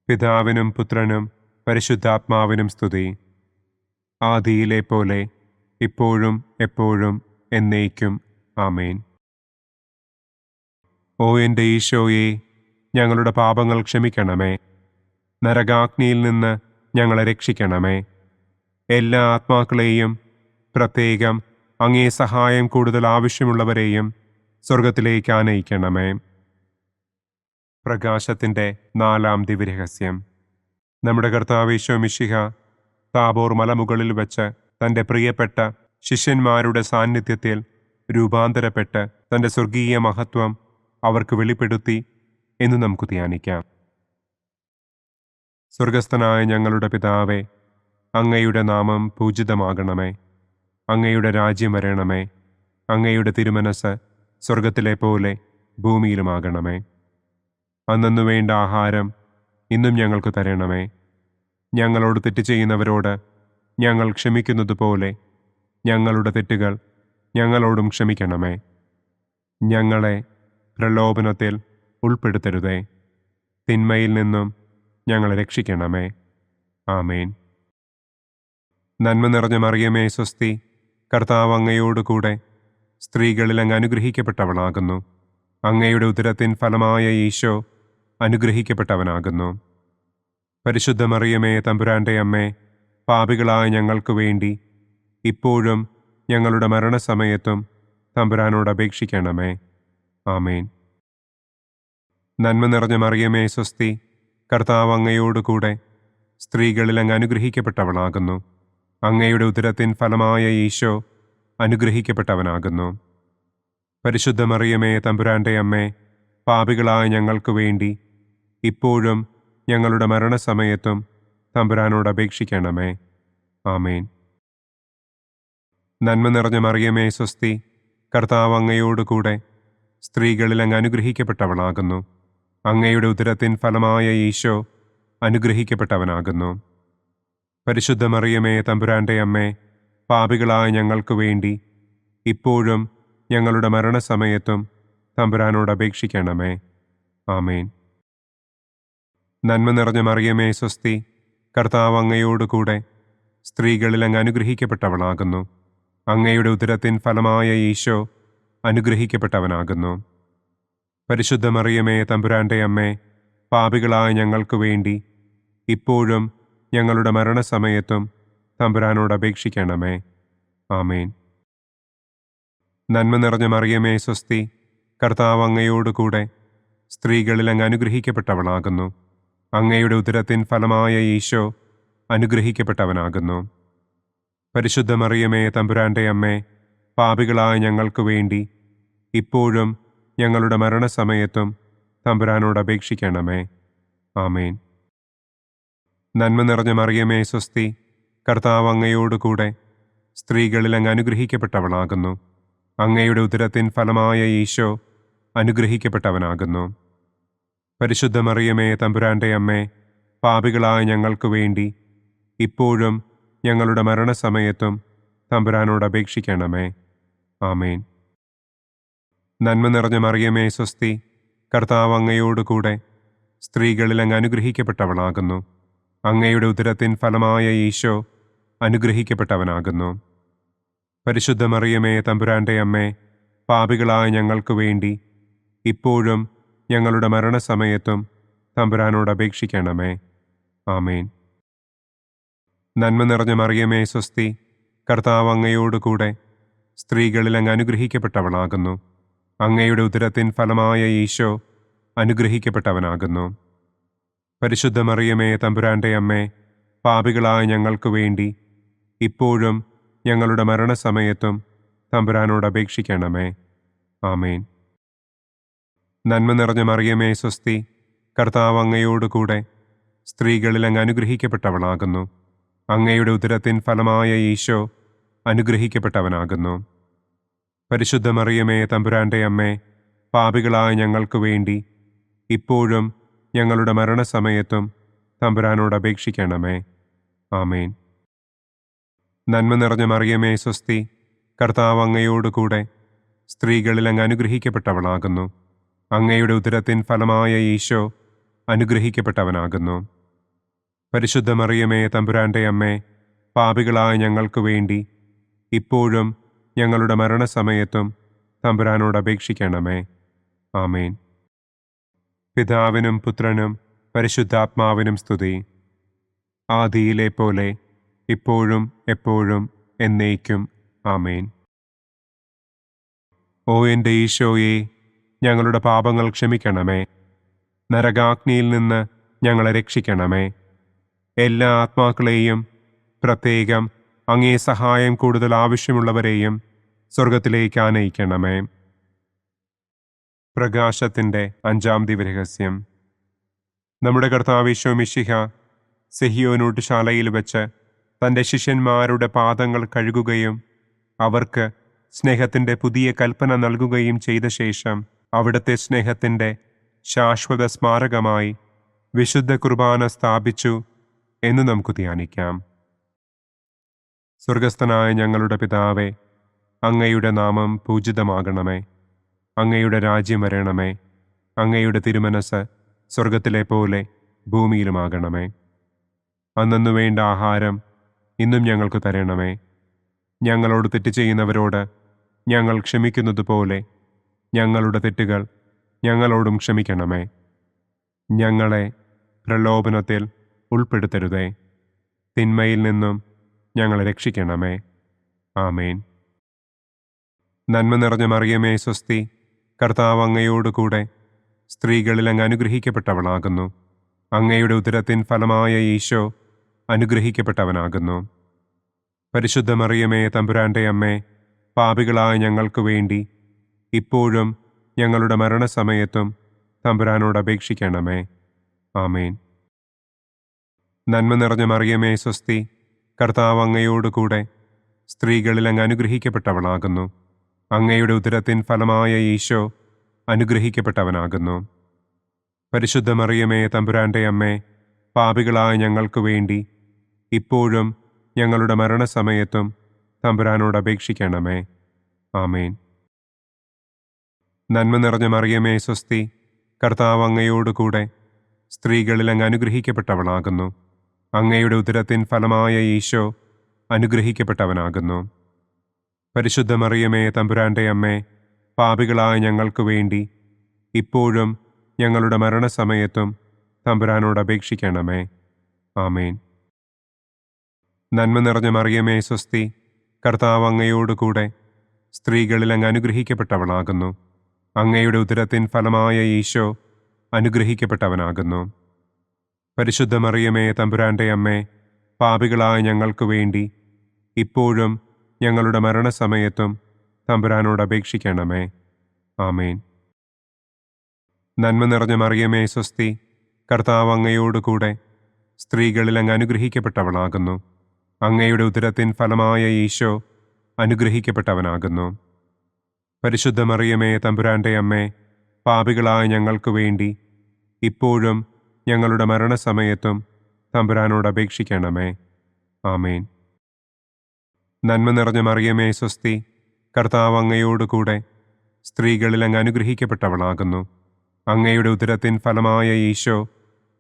പിതാവിനും പുത്രനും പരിശുദ്ധാത്മാവിനും സ്തുതി. ആദിയിലെ പോലെ ഇപ്പോഴും എപ്പോഴും എന്നേക്കും. ആമേൻ. ഓ എൻ്റെ ഈശോയെ, ഞങ്ങളുടെ പാപങ്ങൾ ക്ഷമിക്കണമേ. നരകാഗ്നിയിൽ നിന്ന് ഞങ്ങളെ രക്ഷിക്കണമേ. എല്ലാ ആത്മാക്കളെയും, പ്രത്യേകം അങ്ങേ സഹായം കൂടുതൽ ആവശ്യമുള്ളവരെയും സ്വർഗത്തിലേക്ക് ആനയിക്കണമേ. പ്രകാശത്തിൻ്റെ 4-ാം ദിവ്യരഹസ്യം. നമ്മുടെ കർത്താവ് ഈശോ മിശിഹ താബോർ മലമുകളിൽ വെച്ച് തൻ്റെ പ്രിയപ്പെട്ട ശിഷ്യന്മാരുടെ സാന്നിധ്യത്തിൽ രൂപാന്തരപ്പെട്ട് തൻ്റെ സ്വർഗീയ മഹത്വം അവർക്ക് വെളിപ്പെടുത്തി എന്ന് നമുക്ക് ധ്യാനിക്കാം. സ്വർഗസ്ഥനായ ഞങ്ങളുടെ പിതാവേ, അങ്ങയുടെ നാമം പൂജിതമാകണമേ. അങ്ങയുടെ രാജ്യം വരണമേ. അങ്ങയുടെ തിരുമനസ് സ്വർഗത്തിലെ പോലെ ഭൂമിയിലുമാകണമേ. അന്നന്നു വേണ്ട ആഹാരം ഇന്നും ഞങ്ങൾക്ക് തരണമേ. ഞങ്ങളോട് തെറ്റ് ചെയ്യുന്നവരോട് ഞങ്ങൾ ക്ഷമിക്കുന്നത് പോലെ ഞങ്ങളുടെ തെറ്റുകൾ ഞങ്ങളോടും ക്ഷമിക്കണമേ. ഞങ്ങളെ പ്രലോഭനത്തിൽ ഉൾപ്പെടുത്തരുതേ. തിന്മയിൽ നിന്നും ഞങ്ങളെ രക്ഷിക്കണമേ. ആമേൻ. നന്മ നിറഞ്ഞ മറിയമേ സ്വസ്തി, കർത്താവ് അങ്ങയോടുകൂടെ സ്ത്രീകളിൽ അങ്ങ് അനുഗ്രഹിക്കപ്പെട്ടവളാകുന്നു. അങ്ങയുടെ ഉദരത്തിൻ ഫലമായ ഈശോ അനുഗ്രഹിക്കപ്പെട്ടവനാകുന്നു. പരിശുദ്ധ മറിയമേ തമ്പുരാൻ്റെ അമ്മേ, പാപികളായ ഞങ്ങൾക്ക് വേണ്ടി ഇപ്പോഴും ഞങ്ങളുടെ മരണസമയത്തും തമ്പുരാനോട് അപേക്ഷിക്കണമേ. ആമേൻ. നന്മ നിറഞ്ഞ മറിയമേ സ്വസ്തി, കർത്താവ് അങ്ങയോടുകൂടെ സ്ത്രീകളിൽ അങ്ങ് അനുഗ്രഹിക്കപ്പെട്ടവളാകുന്നു. അങ്ങയുടെ ഉദരത്തിൻ ഫലമായ ഈശോ അനുഗ്രഹിക്കപ്പെട്ടവനാകുന്നു. പരിശുദ്ധ മറിയമേ തമ്പുരാൻ്റെ അമ്മേ, പാപികളായ ഞങ്ങൾക്ക് വേണ്ടി ഇപ്പോഴും ഞങ്ങളുടെ മരണസമയത്തും തമ്പുരാനോട് അപേക്ഷിക്കണമേ. ആമേൻ. നന്മ നിറഞ്ഞ മറിയമേ സ്വസ്തി, കർത്താവ് അങ്ങയോടുകൂടെ സ്ത്രീകളിൽ അങ്ങ് അനുഗ്രഹിക്കപ്പെട്ടവളാകുന്നു. അങ്ങയുടെ ഉദരത്തിൻ ഫലമായ ഈശോ അനുഗ്രഹിക്കപ്പെട്ടവനാകുന്നു. പരിശുദ്ധ മറിയമേ തമ്പുരാൻ്റെ അമ്മേ, പാപികളായ ഞങ്ങൾക്ക് വേണ്ടി ഇപ്പോഴും ഞങ്ങളുടെ മരണസമയത്തും തമ്പുരാനോട് അപേക്ഷിക്കണമേ. ആമേൻ. നന്മ നിറഞ്ഞ മറിയമേ സ്വസ്തി, കർത്താവ് അങ്ങയോടുകൂടെ സ്ത്രീകളിൽ അങ്ങ് അനുഗ്രഹിക്കപ്പെട്ടവളാകുന്നു. അങ്ങയുടെ ഉദരത്തിൻ ഫലമായ ഈശോ അനുഗ്രഹിക്കപ്പെട്ടവനാകുന്നു. പരിശുദ്ധ മറിയമേ തമ്പുരാൻ്റെ അമ്മേ, പാപികളായ ഞങ്ങൾക്ക് വേണ്ടി ഇപ്പോഴും ഞങ്ങളുടെ മരണസമയത്തും തമ്പുരാനോട് അപേക്ഷിക്കണമേ. ആമേൻ. നന്മ നിറഞ്ഞ മറിയമേ സ്വസ്തി, കർത്താവ് അങ്ങയോടുകൂടെ സ്ത്രീകളിൽ അങ്ങ് അനുഗ്രഹിക്കപ്പെട്ടവളാകുന്നു. അങ്ങയുടെ ഉദരത്തിൻ ഫലമായ ഈശോ അനുഗ്രഹിക്കപ്പെട്ടവനാകുന്നു. പരിശുദ്ധ മറിയമേ തമ്പുരാൻ്റെ അമ്മേ, പാപികളായ ഞങ്ങൾക്ക് വേണ്ടി ഇപ്പോഴും ഞങ്ങളുടെ മരണസമയത്തും തമ്പുരാനോട് അപേക്ഷിക്കണമേ. ആമേൻ. നന്മ നിറഞ്ഞ മറിയമേ സ്വസ്തി, കർത്താവ് അങ്ങയോടുകൂടെ സ്ത്രീകളിൽ അങ്ങ് അനുഗ്രഹിക്കപ്പെട്ടവളാകുന്നു. അങ്ങയുടെ ഉദരത്തിൻ ഫലമായ ഈശോ അനുഗ്രഹിക്കപ്പെട്ടവനാകുന്നു. പരിശുദ്ധ മറിയമേ തമ്പുരാൻ്റെ അമ്മേ, പാപികളായ ഞങ്ങൾക്ക് വേണ്ടി ഇപ്പോഴും ഞങ്ങളുടെ മരണസമയത്തും തമ്പുരാനോട് അപേക്ഷിക്കണമേ. ആമേൻ. നന്മ നിറഞ്ഞ മറിയമേ സ്വസ്തി, കർത്താവ് അങ്ങയോടുകൂടെ സ്ത്രീകളിൽ അങ്ങ് അനുഗ്രഹിക്കപ്പെട്ടവളാകുന്നു. അങ്ങയുടെ ഉദരത്തിൻ ഫലമായ ഈശോ അനുഗ്രഹിക്കപ്പെട്ടവനാകുന്നു. പരിശുദ്ധ മറിയമേ തമ്പുരാൻ്റെ അമ്മേ, പാപികളായ ഞങ്ങൾക്ക് വേണ്ടി ഇപ്പോഴും ഞങ്ങളുടെ മരണസമയത്തും തമ്പുരാനോട് അപേക്ഷിക്കണമേ. ആമേൻ. നന്മ നിറഞ്ഞ മറിയമേ സ്വസ്തി, കർത്താവ് അങ്ങയോടുകൂടെ സ്ത്രീകളിൽ അങ്ങ് അനുഗ്രഹിക്കപ്പെട്ടവളാകുന്നു. അങ്ങയുടെ ഉദരത്തിൻ ഫലമായ ഈശോ അനുഗ്രഹിക്കപ്പെട്ടവനാകുന്നു. പരിശുദ്ധ മറിയമേ തമ്പുരാൻ്റെ അമ്മേ, പാപികളായ ഞങ്ങൾക്ക് വേണ്ടി ഇപ്പോഴും ഞങ്ങളുടെ മരണസമയത്തും തമ്പുരാനോട് അപേക്ഷിക്കണമേ. ആമേൻ. നന്മ നിറഞ്ഞ മറിയമേ സ്വസ്തി, കർത്താവ് അങ്ങയോടുകൂടെ സ്ത്രീകളിൽ അങ്ങ് അനുഗ്രഹിക്കപ്പെട്ടവളാകുന്നു. അങ്ങയുടെ ഉദരത്തിൻ ഫലമായ ഈശോ അനുഗ്രഹിക്കപ്പെട്ടവനാകുന്നു. പരിശുദ്ധ മറിയമേ തമ്പുരാൻ്റെ അമ്മേ, പാപികളായ ഞങ്ങൾക്ക് വേണ്ടി ഇപ്പോഴും ഞങ്ങളുടെ മരണസമയത്തും തമ്പുരാനോട് അപേക്ഷിക്കണമേ. ആമേൻ. നന്മ നിറഞ്ഞ മറിയമേ സ്വസ്തി, കർത്താവ് അങ്ങയോടുകൂടെ സ്ത്രീകളിൽ അങ്ങ് അനുഗ്രഹിക്കപ്പെട്ടവളാകുന്നു. അങ്ങയുടെ ഉദരത്തിൻ ഫലമായ ഈശോ അനുഗ്രഹിക്കപ്പെട്ടവനാകുന്നു. പരിശുദ്ധ മറിയമേ, തമ്പുരാന്റെ അമ്മേ, പാപികളായ ഞങ്ങൾക്ക് വേണ്ടി ഇപ്പോഴും ഞങ്ങളുടെ മരണസമയത്തും തമ്പുരാനോട് അപേക്ഷിക്കണമേ. ആമേൻ. പിതാവിനും പുത്രനും പരിശുദ്ധാത്മാവിനും സ്തുതി. ആദിയിലെ പോലെ ഇപ്പോഴും എപ്പോഴും എന്നേക്കും. ആമേൻ. ഓ എൻ്റെ ഈശോയെ, ഞങ്ങളുടെ പാപങ്ങൾ ക്ഷമിക്കണമേ. നരകാഗ്നിയിൽ നിന്ന് ഞങ്ങളെ രക്ഷിക്കണമേ. എല്ലാ ആത്മാക്കളെയും, പ്രത്യേകം അങ്ങേ സഹായം കൂടുതൽ ആവശ്യമുള്ളവരെയും സ്വർഗത്തിലേക്ക് ആനയിക്കണമേ. പ്രകാശത്തിൻ്റെ 5-ാം ദിവ്യരഹസ്യം. നമ്മുടെ കർത്താവ് ഈശോ മിശിഹ സെഹിയോനൂട്ടുശാലയിൽ വെച്ച് തൻ്റെ ശിഷ്യന്മാരുടെ പാദങ്ങൾ കഴുകുകയും അവർക്ക് സ്നേഹത്തിൻ്റെ പുതിയ കൽപ്പന നൽകുകയും ചെയ്ത ശേഷം അവിടുത്തെ സ്നേഹത്തിൻ്റെ ശാശ്വത സ്മാരകമായി വിശുദ്ധ കുർബാന സ്ഥാപിച്ചു എന്ന് നമുക്ക് ധ്യാനിക്കാം. സ്വർഗസ്ഥനായ ഞങ്ങളുടെ പിതാവേ, അങ്ങയുടെ നാമം പൂജിതമാകണമേ. അങ്ങയുടെ രാജ്യം വരണമേ. അങ്ങയുടെ തിരുമനസ് സ്വർഗത്തിലെ പോലെ ഭൂമിയിലുമാകണമേ. അന്നന്നു വേണ്ട ആഹാരം ഇന്നും ഞങ്ങൾക്ക് തരണമേ. ഞങ്ങളോട് തെറ്റ് ചെയ്യുന്നവരോട് ഞങ്ങൾ ക്ഷമിക്കുന്നത് പോലെ ഞങ്ങളുടെ തെറ്റുകൾ ഞങ്ങളോടും ക്ഷമിക്കണമേ. ഞങ്ങളെ പ്രലോഭനത്തിൽ ഉൾപ്പെടുത്തരുതേ. തിന്മയിൽ നിന്നും ഞങ്ങളെ രക്ഷിക്കണമേ. ആമേൻ. നന്മ നിറഞ്ഞ മറിയമേ, സ്വസ്തി. കർത്താവ് അങ്ങയോടുകൂടെ സ്ത്രീകളിൽ അങ്ങ് അനുഗ്രഹിക്കപ്പെട്ടവളാകുന്നു. അങ്ങയുടെ ഉദരത്തിൻ ഫലമായ ഈശോ അനുഗ്രഹിക്കപ്പെട്ടവനാകുന്നു. പരിശുദ്ധ മറിയമേ, തമ്പുരാന്റെ അമ്മേ, പാപികളായ ഞങ്ങൾക്ക് വേണ്ടി ഇപ്പോഴും ഞങ്ങളുടെ മരണസമയത്തും തമ്പുരാനോട് അപേക്ഷിക്കണമേ. ആമേൻ. നന്മ നിറഞ്ഞ മറിയമേ, സ്വസ്തി. കർത്താവ് അങ്ങയോടുകൂടെ സ്ത്രീകളിൽ അങ്ങ് അനുഗ്രഹിക്കപ്പെട്ടവളാകുന്നു. അങ്ങയുടെ ഉദരത്തിൻ ഫലമായ ഈശോ അനുഗ്രഹിക്കപ്പെട്ടവനാകുന്നു. പരിശുദ്ധ മറിയമേ, തമ്പുരാന്റെ അമ്മേ, പാപികളായ ഞങ്ങൾക്ക് വേണ്ടി ഇപ്പോഴും ഞങ്ങളുടെ മരണസമയത്തും തമ്പുരാനോട് അപേക്ഷിക്കണമേ. ആമേൻ. നന്മ നിറഞ്ഞ മറിയമേ, സ്വസ്തി. കർത്താവ് അങ്ങയോടുകൂടെ സ്ത്രീകളിൽ അങ്ങ് അനുഗ്രഹിക്കപ്പെട്ടവളാകുന്നു. അങ്ങയുടെ ഉദരത്തിൻ ഫലമായ ഈശോ അനുഗ്രഹിക്കപ്പെട്ടവനാകുന്നു. പരിശുദ്ധ മറിയമേ, തമ്പുരാന്റെ അമ്മേ, പാപികളായ ഞങ്ങൾക്ക് വേണ്ടി ഇപ്പോഴും ഞങ്ങളുടെ മരണസമയത്തും തമ്പുരാനോട് അപേക്ഷിക്കണമേ. ആമേൻ. നന്മ നിറഞ്ഞ മറിയമേ, സ്വസ്തി. കർത്താവ് അങ്ങയോടുകൂടെ സ്ത്രീകളിൽ അങ്ങ് അനുഗ്രഹിക്കപ്പെട്ടവളാകുന്നു. അങ്ങയുടെ ഉദരത്തിൻ ഫലമായ ഈശോ അനുഗ്രഹിക്കപ്പെട്ടവനാകുന്നു. പരിശുദ്ധ മറിയമേ, തമ്പുരാന്റെ അമ്മേ, പാപികളായ ഞങ്ങൾക്ക് വേണ്ടി ഇപ്പോഴും ഞങ്ങളുടെ മരണസമയത്തും തമ്പുരാനോട് അപേക്ഷിക്കണമേ. ആമേൻ. നന്മ നിറഞ്ഞ മറിയമേ, സ്വസ്തി. കർത്താവ് അങ്ങയോടുകൂടെ സ്ത്രീകളിൽ അങ്ങ് അനുഗ്രഹിക്കപ്പെട്ടവളാകുന്നു. അങ്ങയുടെ ഉദരത്തിൻ ഫലമായ ഈശോ അനുഗ്രഹിക്കപ്പെട്ടവനാകുന്നു. പരിശുദ്ധ മറിയമേ, തമ്പുരാന്റെ അമ്മേ, പാപികളായ ഞങ്ങൾക്ക് വേണ്ടി ഇപ്പോഴും ഞങ്ങളുടെ മരണസമയത്തും തമ്പുരാനോട് അപേക്ഷിക്കണമേ. ആമേൻ. നന്മ നിറഞ്ഞ മറിയമേ, സ്വസ്തി. കർത്താവ് അങ്ങയോടുകൂടെ സ്ത്രീകളിൽ അങ്ങ് അനുഗ്രഹിക്കപ്പെട്ടവളാകുന്നു. അങ്ങയുടെ ഉദരത്തിൻ ഫലമായ ഈശോ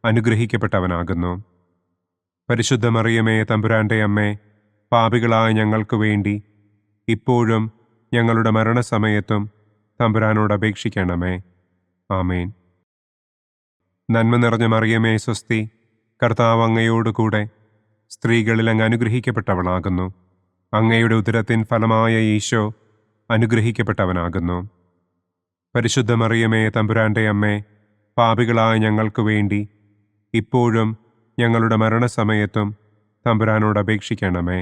അനുഗ്രഹിക്കപ്പെട്ടവനാകുന്നു. പരിശുദ്ധ മറിയമേ, തമ്പുരാന്റെ അമ്മേ, പാപികളായ ഞങ്ങൾക്ക് വേണ്ടി ഇപ്പോഴും ഞങ്ങളുടെ മരണസമയത്തും തമ്പുരാനോട് അപേക്ഷിക്കണമേ. ആമേൻ. നന്മ നിറഞ്ഞ മറിയമേ, സ്വസ്തി. കർത്താവ് അങ്ങയോടുകൂടെ സ്ത്രീകളിൽ അങ്ങ് അനുഗ്രഹിക്കപ്പെട്ടവളാകുന്നു. അങ്ങയുടെ ഉദരത്തിൻ ഫലമായ ഈശോ അനുഗ്രഹിക്കപ്പെട്ടവനാകുന്നു. പരിശുദ്ധ മറിയമേ, തമ്പുരാന്റെ അമ്മേ, പാപികളായ ഞങ്ങൾക്ക് വേണ്ടി ഇപ്പോഴും ഞങ്ങളുടെ മരണസമയത്തും തമ്പുരാനോട് അപേക്ഷിക്കണമേ.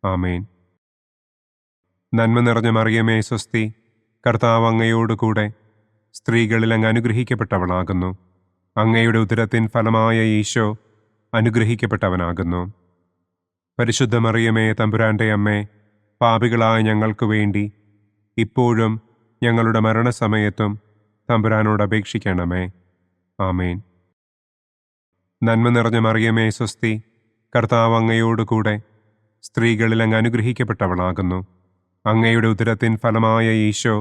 ആമേൻ. നന്മ നിറഞ്ഞ മറിയമേ, സ്വസ്തി. കർത്താവ് അങ്ങയോടുകൂടെ സ്ത്രീകളിൽ അങ്ങ് അനുഗ്രഹിക്കപ്പെട്ടവളാകുന്നു. അങ്ങയുടെ ഉദരത്തിൻ ഫലമായ ഈശോ അനുഗ്രഹിക്കപ്പെട്ടവനാകുന്നു. പരിശുദ്ധ മറിയമേ, തമ്പുരാന്റെ അമ്മേ, പാപികളായ ഞങ്ങൾക്ക് വേണ്ടി ഇപ്പോഴും ഞങ്ങളുടെ മരണസമയത്തും തമ്പുരാനോട് അപേക്ഷിക്കണമേ. ആമേൻ. നന്മ നിറഞ്ഞ മറിയമേ, സ്വസ്തി. കർത്താവ് അങ്ങയോടുകൂടെ സ്ത്രീകളിൽ അങ്ങ് അനുഗ്രഹിക്കപ്പെട്ടവളാകുന്നു. അങ്ങയുടെ ഉദരത്തിൻ ഫലമായ ഈശോ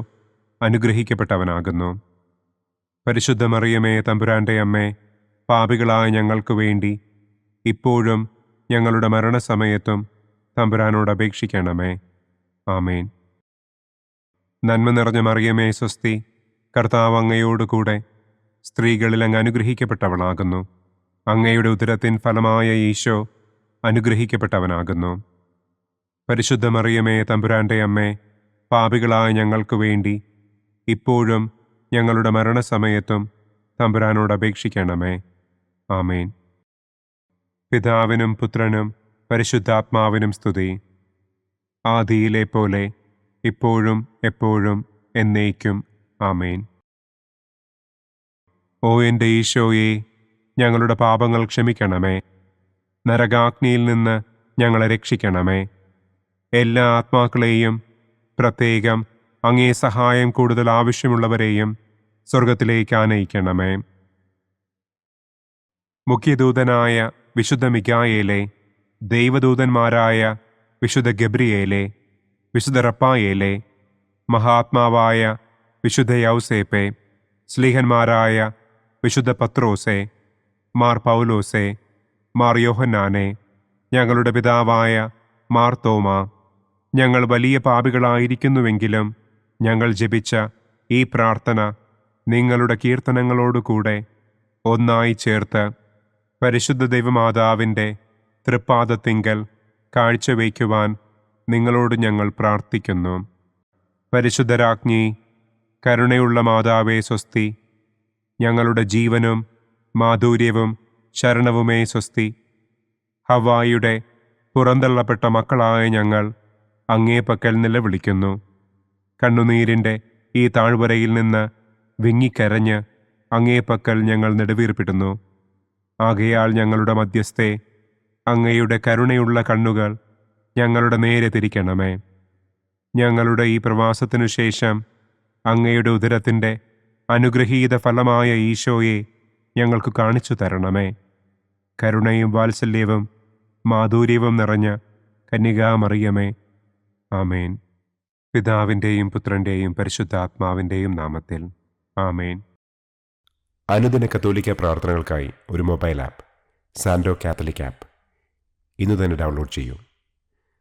അനുഗ്രഹിക്കപ്പെട്ടവനാകുന്നു. പരിശുദ്ധ മറിയമേ, തമ്പുരാന്റെ അമ്മേ, പാപികളായ ഞങ്ങൾക്ക് വേണ്ടി ഇപ്പോഴും ഞങ്ങളുടെ മരണസമയത്തും തമ്പുരാനോട് അപേക്ഷിക്കണമേ. ആമേൻ. നന്മ നിറഞ്ഞ മറിയമേ സ്വസ്തി, കർത്താവ് അങ്ങയോടുകൂടെ സ്ത്രീകളിൽ അങ്ങ് അനുഗ്രഹിക്കപ്പെട്ടവളാകുന്നു. അങ്ങയുടെ ഉദരത്തിൻ ഫലമായ ഈശോ അനുഗ്രഹിക്കപ്പെട്ടവനാകുന്നു. പരിശുദ്ധ മറിയമേ തമ്പുരാന്റെ അമ്മേ, പാപികളായ ഞങ്ങൾക്ക് വേണ്ടി ഇപ്പോഴും ഞങ്ങളുടെ മരണസമയത്തും തമ്പുരാനോട് അപേക്ഷിക്കണമേ. ആമേൻ. പിതാവിനും പുത്രനും പരിശുദ്ധാത്മാവിനും സ്തുതി. ആദിയിലെ പോലെ ഇപ്പോഴും എപ്പോഴും എന്നേക്കും. ആമേൻ. ഓ എൻ്റെ ഈശോയെ, ഞങ്ങളുടെ പാപങ്ങൾ ക്ഷമിക്കണമേ. നരകാഗ്നിയിൽ നിന്ന് ഞങ്ങളെ രക്ഷിക്കണമേ. എല്ലാ ആത്മാക്കളെയും, പ്രത്യേകം അങ്ങേ സഹായം കൂടുതൽ ആവശ്യമുള്ളവരെയും സ്വർഗത്തിലേക്ക് ആനയിക്കണമേ. മുഖ്യദൂതനായ വിശുദ്ധ മിഖായേലേ, ദൈവദൂതന്മാരായ വിശുദ്ധ ഗബ്രിയേലേ, വിശുദ്ധ റപ്പായേലേ, മഹാത്മാവായ വിശുദ്ധ യൗസേപ്പേ, സ്ലീഹന്മാരായ വിശുദ്ധ പത്രോസേ, മാർ പൗലോസേ, മാർ യോഹന്നാനെ, ഞങ്ങളുടെ പിതാവായ മാർ തോമാ, ഞങ്ങൾ വലിയ പാപികളായിരിക്കുന്നുവെങ്കിലും ഞങ്ങൾ ജപിച്ച ഈ പ്രാർത്ഥന നിങ്ങളുടെ കീർത്തനങ്ങളോടുകൂടെ ഒന്നായി ചേർത്ത് പരിശുദ്ധ ദൈവമാതാവിൻ്റെ തൃപ്പാദത്തിങ്കൽ കാഴ്ചവയ്ക്കുവാൻ നിങ്ങളോട് ഞങ്ങൾ പ്രാർത്ഥിക്കുന്നു. പരിശുദ്ധരാജ്ഞി, കരുണയുള്ള മാതാവേ സ്വസ്തി, ഞങ്ങളുടെ ജീവനും മാധുര്യവും ശരണവുമേ സ്വസ്തി. ഹവ്വായുടെ പുറന്തള്ളപ്പെട്ട മക്കളായ ഞങ്ങൾ അങ്ങേപ്പക്കൽ നിലവിളിക്കുന്നു. കണ്ണുനീരിൻ്റെ ഈ താഴ്വരയിൽ നിന്ന് വിങ്ങിക്കരഞ്ഞ് അങ്ങേപ്പക്കൽ ഞങ്ങൾ നെടുവീർപ്പിടുന്നു. ആകയാൽ ഞങ്ങളുടെ മധ്യസ്ഥേ, അങ്ങയുടെ കരുണയുള്ള കണ്ണുകൾ ഞങ്ങളുടെ നേരെ തിരിക്കണമേ. ഞങ്ങളുടെ ഈ പ്രവാസത്തിനു ശേഷം അങ്ങയുടെ ഉദരത്തിൻ്റെ അനുഗ്രഹീത ഫലമായ ഈശോയെ ഞങ്ങൾക്ക് കാണിച്ചു തരണമേ. കരുണയും വാത്സല്യവും മാധുര്യവും നിറഞ്ഞ കന്യകാമറിയമേ. ആമേൻ. പിതാവിൻ്റെയും പുത്രൻ്റെയും പരിശുദ്ധാത്മാവിൻ്റെയും നാമത്തിൽ. ആമേൻ. അനുദിന കത്തോലിക്ക പ്രാർത്ഥനകൾക്കായി ഒരു മൊബൈൽ ആപ്പ്, സാൻഡോ കാത്തലിക് ആപ്പ്, ഇന്ന് തന്നെ ഡൗൺലോഡ് ചെയ്യൂ.